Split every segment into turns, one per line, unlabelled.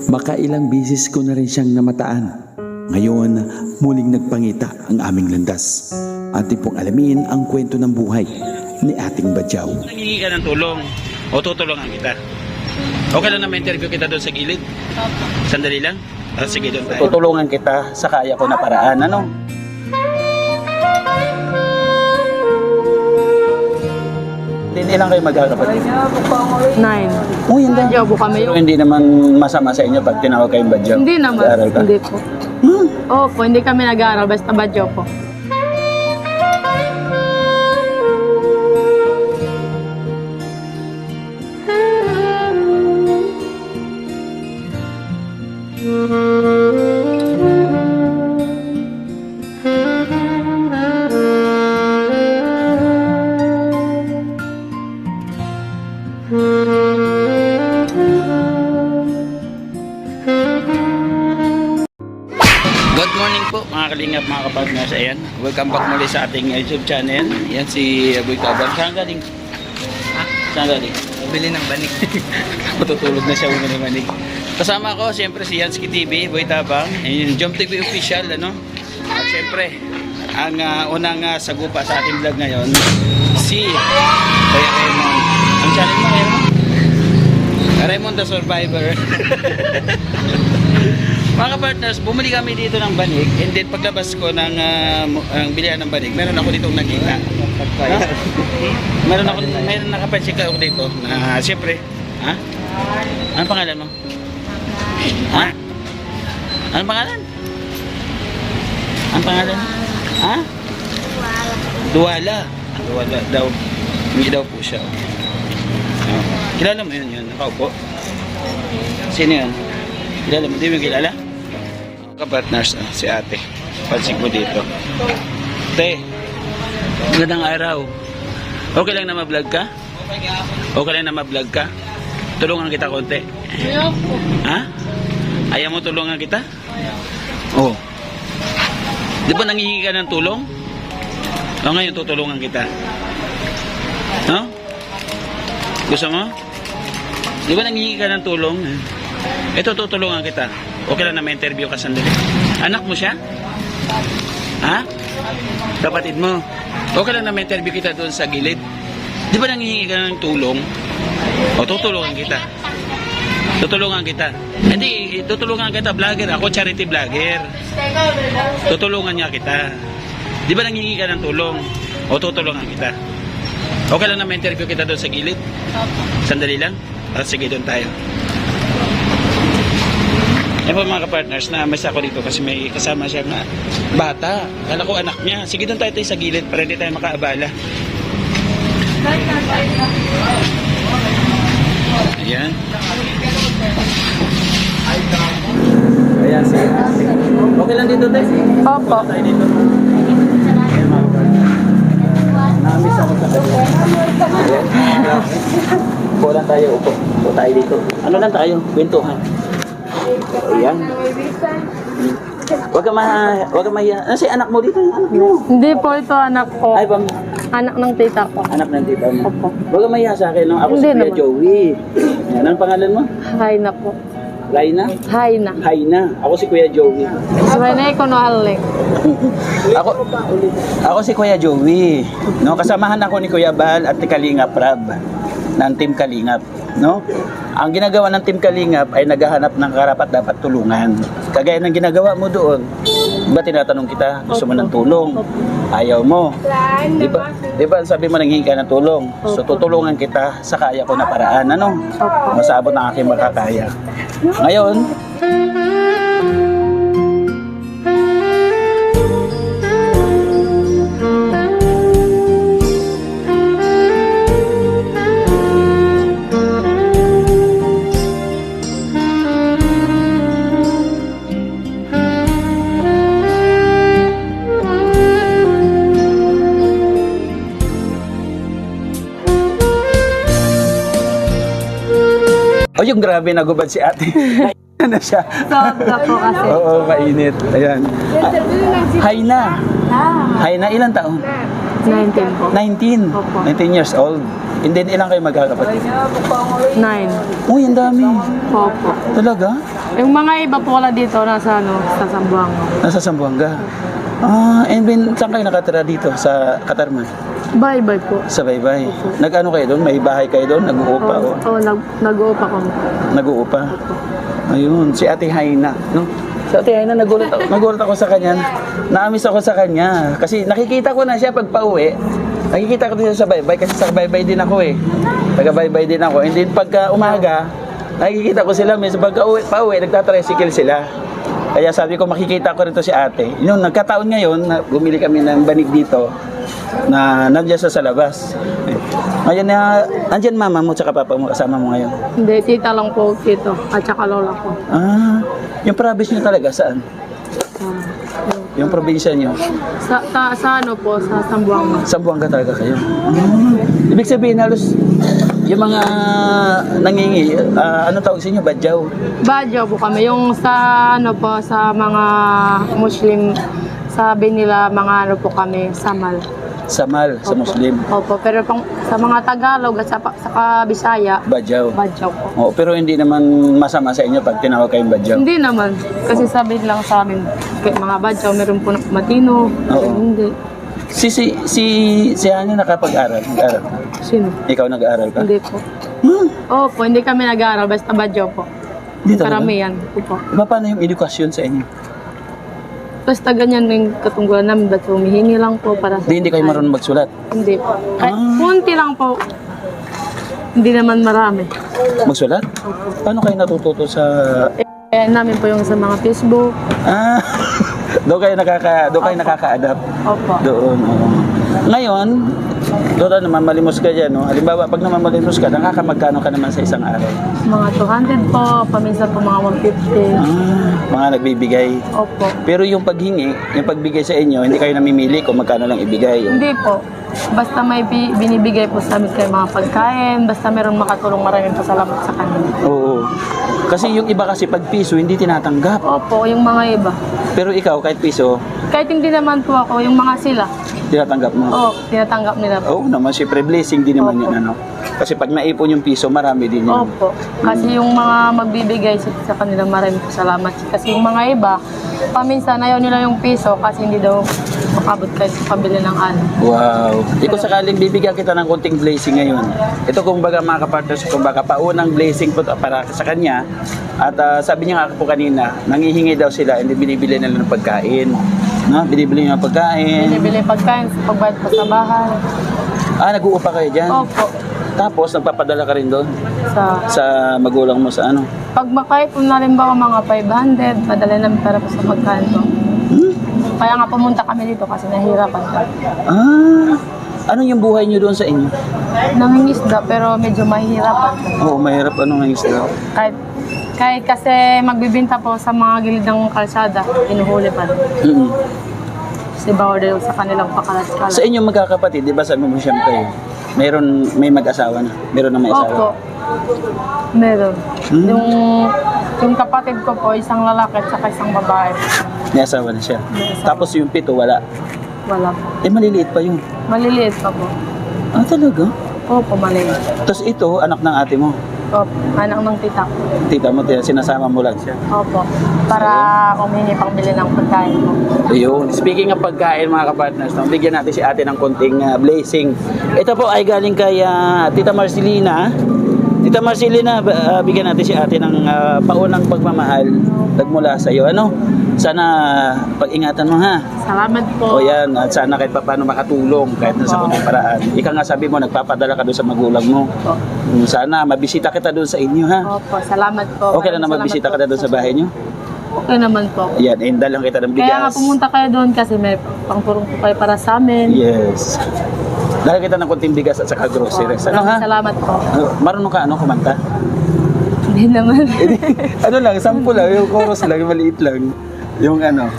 Makailang bisis ko na rin siyang namataan. Ngayon, muling nagpangita ang aming landas. Ating pong alamin ang kwento ng buhay ni ating Badyaw.
Nangingi ka ng tulong o tutulungan kita. Okay lang na may interview kita doon sa gilid? Sandali lang? Sige doon tayo. Tutulungan kita sa kaya ko na paraan. Ano? Hindi lang kayo magkakapatid.
9.
Oh, hindi.
Jobo kami
Pero
yung...
hindi naman masama sa inyo pag tinawag kayong Badyaw.
Hindi naman.
Nag-aaral ka?
Hindi po. Opo, hindi kami nag-aaral. Basta badyo po.
Good morning po mga kalingap, mga kapartners. Ayan, welcome back muli sa ating YouTube channel. Yan si Boy Tabang. Saan galing? Saan galing?
Bili ng banig.
Matutulog na siya ng manig. Kasama ko, siyempre si Yansky TV, Boy Tabang. Yung Jom TV official, ano? At siyempre, ang unang sagupa sa ating vlog ngayon, si Kuya Raymond. Ang channel mo ngayon? Raymond the Survivor. Mga partners, bumili kami dito ng banig, and then paglabas ko ng bilihan ng banig, meron ako ditong nakita. Meron nakapansin ako dito na siyempre, ha? Anong pangalan mo? Ha? Anong pangalan? Anong pangalan? Ha? Duwala. Duwala daw. Hindi daw po siya. Kilala mo yun, nakaupo? Sino yun? Kilala mo? Di mo kilala? Kapartners, si ate. Pansig mo dito. Te, magandang araw. Okay lang na ma-vlog ka? Okay lang na ma-vlog ka? Tulungan kita konti.
Ayaw po.
Ha? Ayaw mo tulungan kita? Oo. Di ba nangihingi ka ng tulong? O ngayon tutulungan kita. No? Gusto mo? Di ba nangihingi ka ng tulong? Ito tutulungan kita. Okay lang na may interview ka sandali. Anak mo siya? Ha? Kapatid mo? Okay lang na may interview kita doon sa gilid. Di ba nangihingi ka ng tulong? O tutulungan kita. Tutulungan kita. Hindi, tutulungan kita vlogger. Ako charity vlogger. Tutulungan niya kita. Di ba nangihingi ka ng tulong? O tutulungan kita. Okay lang na may interview kita doon sa gilid? Sandali lang? Sige doon tayo. Yan po mga kapartners, na-amass ako dito kasi may kasama siyang bata. Kala ko anak niya. Sige doon tayo sa gilid para hindi tayo makaabala. Ayan. Ayan, sige. Okay lang dito, Tess?
Opo.
Tayo dito. Ayan mga kapartners. Na-amass ako sa kanya. Ayan. Upo lang tayo, upo. Upo tayo dito. Ano lang tayo? Kwentuhan. Ayan. Wag ka mahiya. Ano si anak mo dito? Anak mo?
Hindi po ito anak ko.
Ay, bang
Anak ng tita ko.
anak ng tita mo.
Opo.
Wag ka mahiya sa akin. No? Ako si
Hindi
Kuya
naman.
Joey. Yan, anong pangalan mo?
Hayna po.
Laina?
Hayna.
Haina. Ako si Kuya Joey.
Suwenay ko no halek.
Ako si Kuya Joey. No, kasamahan ako ni Kuya Bal at ni Kalingap Rab ng Team Kalingap, no? Ang ginagawa ng Team Kalingap ay naghahanap ng karapat dapat tulungan. Kagaya ng ginagawa mo doon. Diba tinatanong kita, gusto mo ng tulong? Ayaw mo. Diba sabi mo nanghihingi ka ng tulong? So tutulungan kita sa kaya ko na paraan, ano? Masabot ang aking makakaya. Ngayon, yung grabe nagubad si ate. Ano siya?
Sobra po kasi.
Oo, mainit. Ayan. Hayna. Hayna, ilang taon?
19 po.
19.
Opo.
19 years old. And then ilang kayo magkakapatid?
9.
Uy, ang dami.
Opo.
Talaga?
Yung mga iba po wala dito nasa sa Zamboanga.
Nasa Zamboanga. And then saan kayo nakatira dito? Sa Katarman?
Bye-bye po.
Sa Baybay. Nag-ano kayo doon? May bahay kayo doon? Nag-uupa?
Oo, nag-uupa kami.
Nag-uupa? Ayun, si Ate Haina, no? Si Ate Haina, nagulat ako sa kanya. Naamis ako sa kanya. Kasi nakikita ko na siya pag pauwi. Nakikita ko din siya sa Baybay kasi sa Baybay din ako eh. Taga-Baybay din ako. And then pagka umaga, nakikita ko sila. May pagka pauwi, nagtatricycle sila. Kaya sabi ko, makikita ko rin to si ate. Yung nagkataon ngayon, na bumili kami ng banig dito na nandiyan sa labas. Ngayon na, andyan mama mo tsaka papa mo, kasama mo ngayon.
Hindi, tita lang po dito. At saka lola ko.
Yung province nyo talaga, saan? Yung probinsya nyo?
Sa ano po, sa Zamboanga.
Zamboanga talaga kayo. Ibig sabihin, halos yung mga nangingi, ano tawag sa inyo? Badyaw?
Badyaw po kami. Yung sa ano po, sa mga Muslim, sabi nila mga ano po kami, Samal.
Samal, sa
Opo.
Muslim.
Opo, pero sa mga Tagalog at sa Bisaya,
Badyaw.
Badyaw po.
Oh, pero hindi naman masama sa inyo pag tinawag kayong badyaw.
Hindi naman. Kasi sabi lang sa amin, mga Badyaw, meron po Matino.
Oo.
Hindi.
Si Hani nakapag-aral? Nag-aral ka?
Sino?
Ikaw nag-aral ka?
Hindi po. Opo, hindi kami nag-aaral, basta Badyaw po.
Hindi talaga?
Karamihan. Opo.
Paano yung edukasyon sa inyo?
Basta ganyan yung katunggulan namin, basta humihingi lang po para sa...
Hindi kayo marunong magsulat?
Hindi po. Kahit kunti lang po. Hindi naman marami.
Magsulat? Paano kayo natututo sa...
Namin po yung sa mga Facebook.
Doon kayo nakaka-adapt?
Opo.
Doon, oo. Ngayon, doon naman malimos ka dyan, no? Halimbawa, pag naman malimos ka, nakakamagkano ka naman sa isang araw?
Mga 200 po, paminsan po mga 150.
Mga nagbibigay.
Opo.
Pero yung paghingi, yung pagbigay sa inyo, hindi kayo namimili kung magkano lang ibigay.
Hindi po. Basta may binibigay po sa amin kayo mga pagkain, basta meron makatulong, maraming pasalamat sa kanila.
Oo. Kasi yung iba kasi pag piso, hindi tinatanggap.
Opo, yung mga iba.
Pero ikaw, kahit piso,
Kahit hindi naman po ako, yung mga sila.
tinatanggap mo.
Oo, tinatanggap nila po.
Oo naman, syempre blessing din naman
Opo.
yun, ano. Kasi pag naipon yung piso, marami din yun.
Opo. Kasi yung mga magbibigay sa kanila, maraming salamat. Kasi yung mga iba, paminsan ayaw nila yung piso kasi hindi daw makabot kayo sa pabili ng ano.
Wow. Kung sakaling bibigyan kita ng konting blessing ngayon, ito kumbaga mga kapartners, kumbaga paunang blessing po para sa kanya. At sabi niya nga po kanina, nangihingi daw sila, hindi binibili nila ng pagkain. No? Binibili ng pagkain.
Binibili pagkain sa pagbayad pa sa bahay.
Nag-uupa kayo dyan?
Opo.
Tapos nagpapadala ka rin doon
Sa,
sa magulang mo sa ano?
pag makay po na rin ba mga 500, padala namin para po sa pagkain po. Kaya nga pumunta kami dito kasi nahihirapan kami.
Ano yung buhay niyo doon sa inyo?
Nangingisda pero medyo mahihirapan kami.
Oo, mahirap ng isda.
Kahit kasi magbibinta po sa mga gilid ng kalsada, inuhuli pa rin. Kasi bawal daw sa kanilang
Sa
pakalat-kalat.
inyo magkakapatid, di ba sabi mo siyempre, may mag-asawa na? Meron na may
Opo.
asawa?
Meron. Yung kapatid ko po, isang lalaki at saka isang babae.
May asawa na siya.
May asawa.
Tapos yung pito, wala.
Wala po.
Maliliit pa yun.
Maliliit pa po.
Talaga?
Opo, maliit.
Tapos ito, anak ng ate mo.
Opo, anak ng tita ko.
Tita mo, sinasama mo lang siya.
Opo, para humingi pang bili ng pagkain ko.
Ayun. Speaking of pagkain mga kapartners, bigyan natin si ate ng konting blessing. Ito po ay galing kay Tita Marcelina. Tita Marcelina, bigyan natin si ate ng paunang pagmamahal nagmula sa iyo. Ano? Sana pag-ingatan mo ha.
Salamat po.
O yan, at sana kahit paano makatulong kahit na sa kunting paraan. Ika nga sabi mo, nagpapadala ka doon sa magulang mo.
Opo.
Sana mabisita kita doon sa inyo ha.
Opo, salamat po.
Okay na mabisita ka na doon sa bahay nyo?
Okay naman po.
Ayan, indal lang kita ng bigas.
Kaya nga pumunta kayo doon kasi may pangturong po kayo para sa amin.
Yes. Dahil kita ng konting bigas at saka groceries. Ano ha?
Salamat po.
Marunong ka kumanta?
Hindi naman.
Ano lang, sample lang, yung chorus lang, yung maliit lang. Yung ano,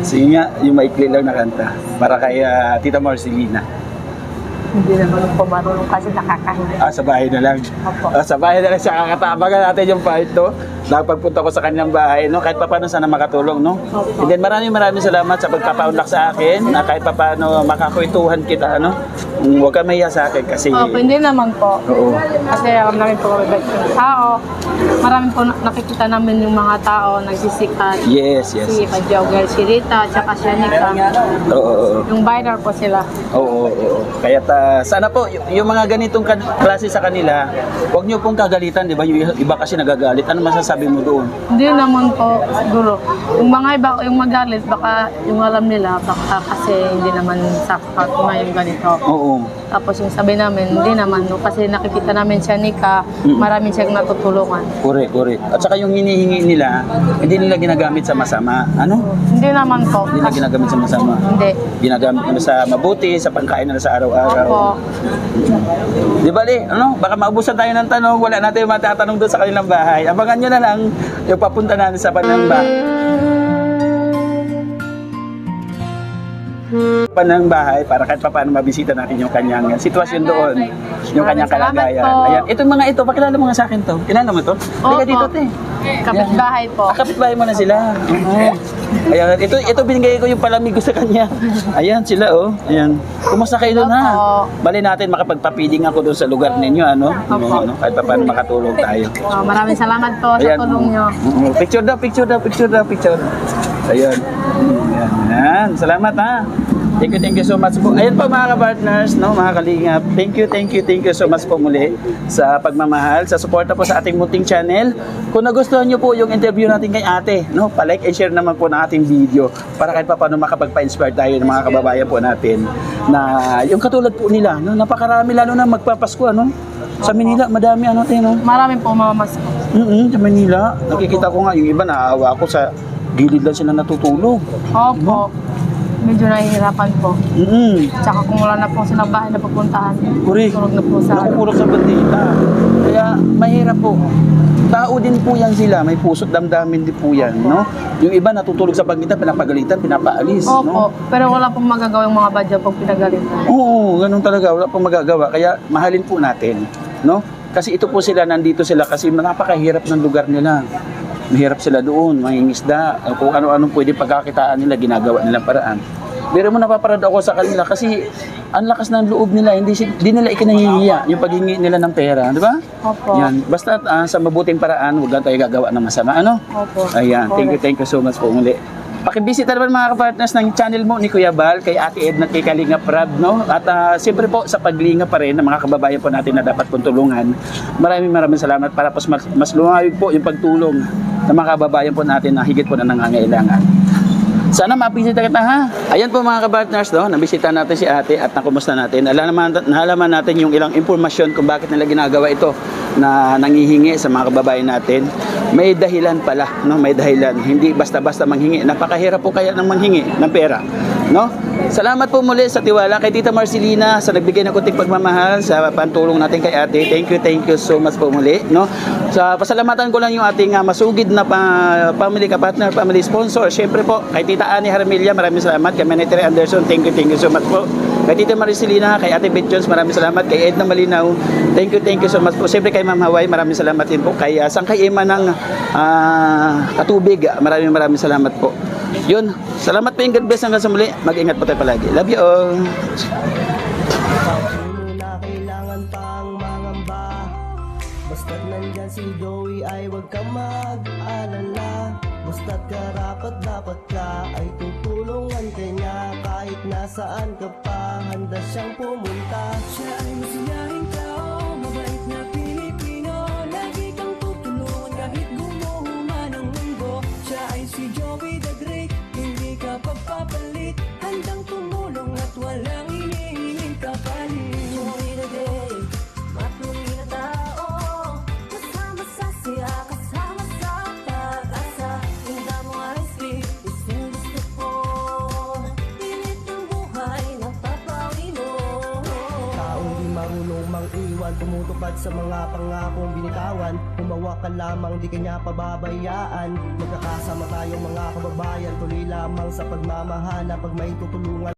sige nga, yung maikli lang na kanta. Para kay Tita Marcelina.
Hindi naman po marunong kasi nakakahiya.
Sa bahay na lang.
Opo.
Sa bahay na lang siya kakatabagan natin yung part to. Nakapagpunta ko sa kanyang bahay, no? Kahit paano sana makatulong, no? And then maraming salamat sa pagpapaunlak sa akin na kahit paano makakwentuhan kita, no? Huwag ka mahiya sa akin kasi...
Opo, hindi naman po.
Oo.
Kasi alam namin po kami yung tao. Marami po nakikita namin yung mga tao nagsisikat.
Yes.
Si Jogger, si Rita, tsaka si Anika.
Oo.
Yung binder po sila.
Oo. Kaya sana po, yung mga ganitong klase sa kanila, huwag niyo pong kagalitan, di ba? Yung iba kasi nagagalit. Ano masasabi mo doon?
Hindi naman po, siguro. Yung mga iba, yung magalit, baka yung alam nila, baka kasi hindi naman sakat na yung ganito.
Oo.
Tapos yung sabi namin, hindi naman, no? Kasi nakikita namin si Anika, maraming siyang natutulungan.
Correct. At saka yung hinihingi nila, hindi nila ginagamit sa masama. Ano?
Hindi naman po.
Hindi nila ginagamit sa masama.
Hindi.
Ginagamit nila sa mabuti, sa pangkain nila sa araw-araw.
Opo.
Di ba, Li? Ano? Baka maubusan tayo ng tanong, wala natin matatanong doon sa kanilang bahay. Abangan nyo na lang yung papunta natin sa panang bahay para kahit paano mabisita natin yung kanyang sitwasyon doon, yung kanyang
Salamat
kalagayan.
po.
Ayan, itong mga ito, pakilala mo nga sa akin to. Kilala mo to? Halika dito, te.
Kapitbahay po.
Kapitbahay mo na sila. Ayan, ito binigay ko yung palamig ko sa kanya. Ayan sila, oh. Ayan. Kumusta kayo doon, ha? Bali natin makapagpapiling ako doon sa lugar ninyo, ano?
Opo.
Kahit paano makatulong tayo.
Maraming salamat po sa tulong nyo.
Picture daw. Ayan. Ayan. Salamat, ha? Thank you so much po. Ayan po mga ka-partners, no, mga kalingap. Thank you so much po muli sa pagmamahal, sa suporta po sa ating munting channel. Kung nagustuhan nyo po yung interview natin kay ate, no, pa-like and share naman po ng ating video para kahit pa paano makapagpa-inspire tayo ng mga kababayan po natin na yung katulad po nila, no, napakarami lalo na magpapasko, ano? Sa Manila, madami ano tayo, no?
Maraming po mamamas po.
Sa Manila, nakikita ko nga yung iba naawa ako sa gilid lang sila natutulog.
Opo. Medyo nahihirapan po. Tsaka kung wala na po silang bahay na pupuntahan, tulog na po sa
nakukulog sa bandita. Kaya mahirap po. Tao din po yan sila, may puso't damdamin din po yan, no? Yung iba natutulog sa bandita, pinapagalitan, pinapaalis,
Opo.
no?
Pero wala pong magagawa yung mga badya pag pinagalitan.
Oo, ganun talaga, wala pong magagawa. Kaya mahalin po natin, no? Kasi ito po sila, nandito sila kasi napakahirap ng lugar nila. Mahirap sila doon, mangingisda, kung ano-anong pwede pagkakitaan nila, ginagawa nilang paraan. Pero mo napaparad ako sa kanila kasi ang lakas ng loob nila, hindi nila ikinahihiya yung paghingi nila ng pera, di ba?
Opo.
Yan, basta sa mabuting paraan, huwag lang tayo gagawa ng masama, ano?
Opo.
Ayan, thank you so much po muli. Pakibisita naman mga kapartners ng channel mo ni Kuya Bal, kay Ate Edna, kay Kalinga Prab, no? At siyempre po sa paglinga pa rin ng mga kababayan po natin na dapat pong tulungan. Maraming salamat para mas lumawig po yung pagtulong ng mga kababayan po natin na higit po na nangangailangan. Sana mabisita kita, ha? Ayan po mga kapartners, no? Nabisita natin si ate at nakumusta natin. Nahalaman natin yung ilang impormasyon kung bakit nila ginagawa ito na nangihingi sa mga kababayan natin. May dahilan pala, no? May dahilan. Hindi basta-basta manghingi. Napakahirap po kaya ng manghingi ng pera, no? Salamat po muli sa tiwala kay Tita Marcelina sa nagbigay ng kunting pagmamahal sa pantulong natin kay ate. Thank you so much po muli, no? Sa pasalamatan ko lang yung ating masugid na family ka-partner, family sponsor. Siyempre po, kay Tita Ani Harmelia, maraming salamat. Kay Manetri Anderson, thank you so much po. Kay Tita Marcelina, kay Ate Beth Jones, maraming salamat. Kay Edna Malinaw, thank you so much po. Siyempre kay Ma'am Hawaii, maraming salamat din po. Kay Sangkay Ema ng Katubig, maraming salamat po. Yun, salamat po yung God bless hanggang sa muli. Mag-ingat po tayo palagi. Love you all.
Kailangan pang mangamba. Basta't nandyan si Joey ay huwag kang mag-alala. Basta't karapat dapat ka ay tutulungan kanya. Kahit nasaan ka pa, handa siyang pumunta. Siya ay masayahing tao, mabait na Pilipino. Lagi kang tutulungan kahit gumuho man ang mundo. Siya ay si Joey the Great, hindi ka pagpapalit. Handang tumulong at walang hinihinging kapalit. Joey the Great, matuloy na tao. Kasama sa siya, kasama sa pag-asa. Hindi mo ariski, gusto ko. Pilit ng buhay, napapawi mo. Taong di marunong mang-iwan, tumutupad sa mga pangakong binitawan. Humawa ka lamang, di kanya pababayaan. Magkakasama tayong mga kababayan, tuloy lamang sa pagmamahal. Pag may tutulungan